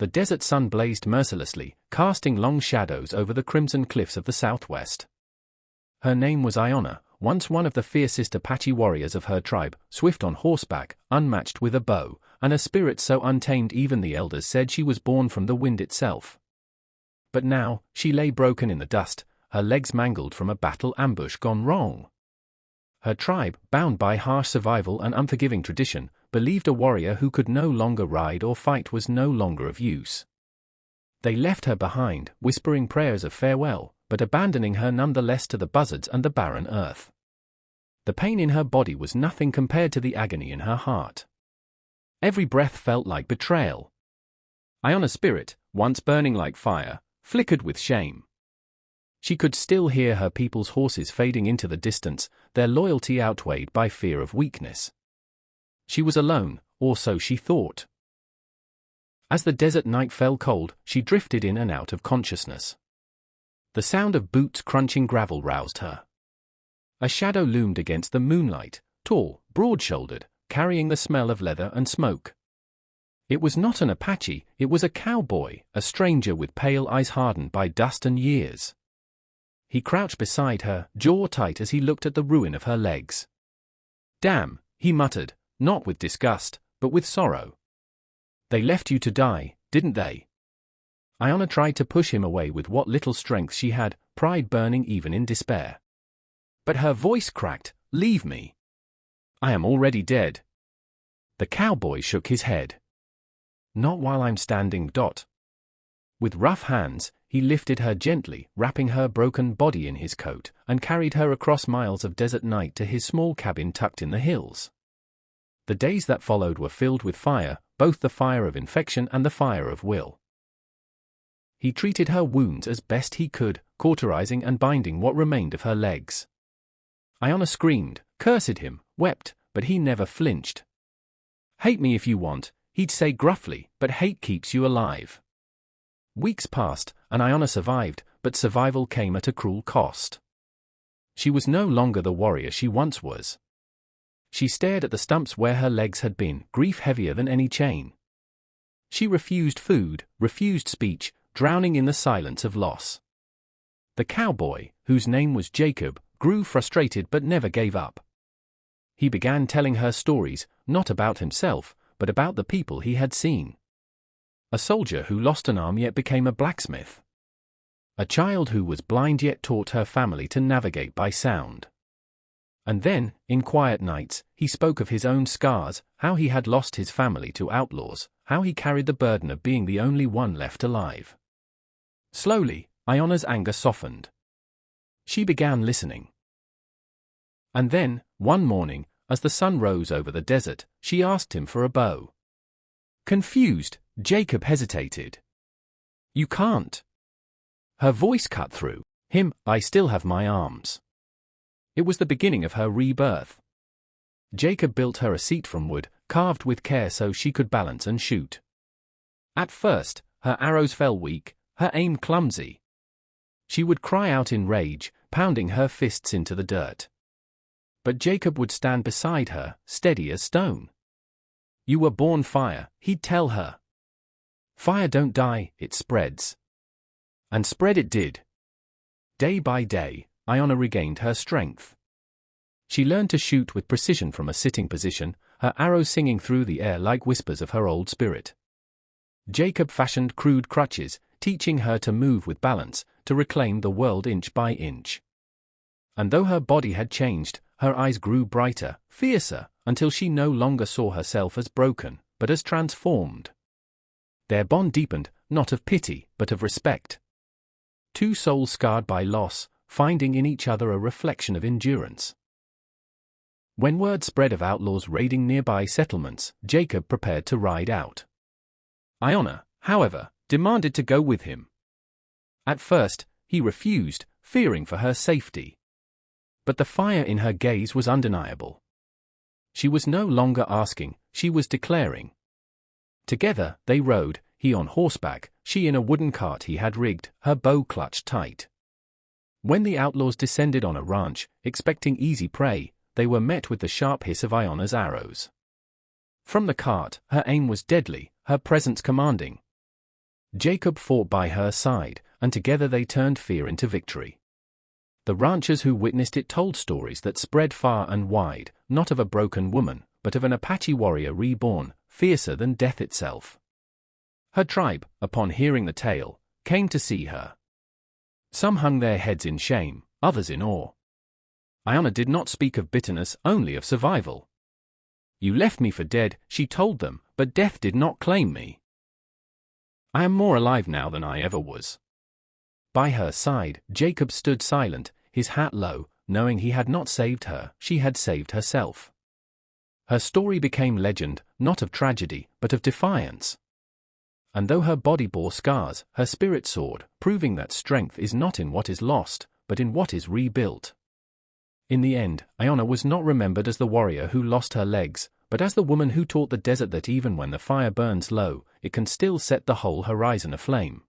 The desert sun blazed mercilessly, casting long shadows over the crimson cliffs of the southwest. Her name was Aiyana, once one of the fiercest Apache warriors of her tribe, swift on horseback, unmatched with a bow, and a spirit so untamed even the elders said she was born from the wind itself. But now, she lay broken in the dust, her legs mangled from a battle ambush gone wrong. Her tribe, bound by harsh survival and unforgiving tradition, believed a warrior who could no longer ride or fight was no longer of use. They left her behind, whispering prayers of farewell, but abandoning her nonetheless to the buzzards and the barren earth. The pain in her body was nothing compared to the agony in her heart. Every breath felt like betrayal. Aiyana's spirit, once burning like fire, flickered with shame. She could still hear her people's horses fading into the distance, their loyalty outweighed by fear of weakness. She was alone, or so she thought. As the desert night fell cold, she drifted in and out of consciousness. The sound of boots crunching gravel roused her. A shadow loomed against the moonlight, tall, broad-shouldered, carrying the smell of leather and smoke. It was not an Apache, it was a cowboy, a stranger with pale eyes hardened by dust and years. He crouched beside her, jaw tight as he looked at the ruin of her legs. "Damn," he muttered, not with disgust, but with sorrow. "They left you to die, didn't they?" Aiyana tried to push him away with what little strength she had, pride burning even in despair. But her voice cracked, "Leave me. I am already dead." The cowboy shook his head. "Not while I'm standing." With rough hands, he lifted her gently, wrapping her broken body in his coat, and carried her across miles of desert night to his small cabin tucked in the hills. The days that followed were filled with fire, both the fire of infection and the fire of will. He treated her wounds as best he could, cauterizing and binding what remained of her legs. Aiyana screamed, cursed him, wept, but he never flinched. "Hate me if you want," he'd say gruffly, "but hate keeps you alive." Weeks passed, and Aiyana survived, but survival came at a cruel cost. She was no longer the warrior she once was. She stared at the stumps where her legs had been, grief heavier than any chain. She refused food, refused speech, drowning in the silence of loss. The cowboy, whose name was Jacob, grew frustrated but never gave up. He began telling her stories, not about himself, but about the people he had seen. A soldier who lost an arm yet became a blacksmith. A child who was blind yet taught her family to navigate by sound. And then, in quiet nights, he spoke of his own scars, how he had lost his family to outlaws, how he carried the burden of being the only one left alive. Slowly, Aiyana's anger softened. She began listening. And then, one morning, as the sun rose over the desert, she asked him for a bow. Confused, Jacob hesitated. "You can't." Her voice cut through him. "I still have my arms." It was the beginning of her rebirth. Jacob built her a seat from wood, carved with care so she could balance and shoot. At first, her arrows fell weak, her aim clumsy. She would cry out in rage, pounding her fists into the dirt. But Jacob would stand beside her, steady as stone. "You were born fire," he'd tell her. "Fire don't die, it spreads." And spread it did. Day by day, Aiyana regained her strength. She learned to shoot with precision from a sitting position, her arrows singing through the air like whispers of her old spirit. Jacob fashioned crude crutches, teaching her to move with balance, to reclaim the world inch by inch. And though her body had changed, her eyes grew brighter, fiercer, until she no longer saw herself as broken, but as transformed. Their bond deepened, not of pity, but of respect. Two souls scarred by loss, finding in each other a reflection of endurance. When word spread of outlaws raiding nearby settlements, Jacob prepared to ride out. Aiyana, however, demanded to go with him. At first, he refused, fearing for her safety. But the fire in her gaze was undeniable. She was no longer asking, she was declaring. Together, they rode, he on horseback, she in a wooden cart he had rigged, her bow clutched tight. When the outlaws descended on a ranch, expecting easy prey, they were met with the sharp hiss of Aiyana's arrows. From the cart, her aim was deadly, her presence commanding. Jacob fought by her side, and together they turned fear into victory. The ranchers who witnessed it told stories that spread far and wide, not of a broken woman, but of an Apache warrior reborn, fiercer than death itself. Her tribe, upon hearing the tale, came to see her. Some hung their heads in shame, others in awe. Aiyana did not speak of bitterness, only of survival. "You left me for dead," she told them, "but death did not claim me. I am more alive now than I ever was." By her side, Jacob stood silent, his hat low, knowing he had not saved her, she had saved herself. Her story became legend, not of tragedy, but of defiance. And though her body bore scars, her spirit soared, proving that strength is not in what is lost, but in what is rebuilt. In the end, Aiyana was not remembered as the warrior who lost her legs, but as the woman who taught the desert that even when the fire burns low, it can still set the whole horizon aflame.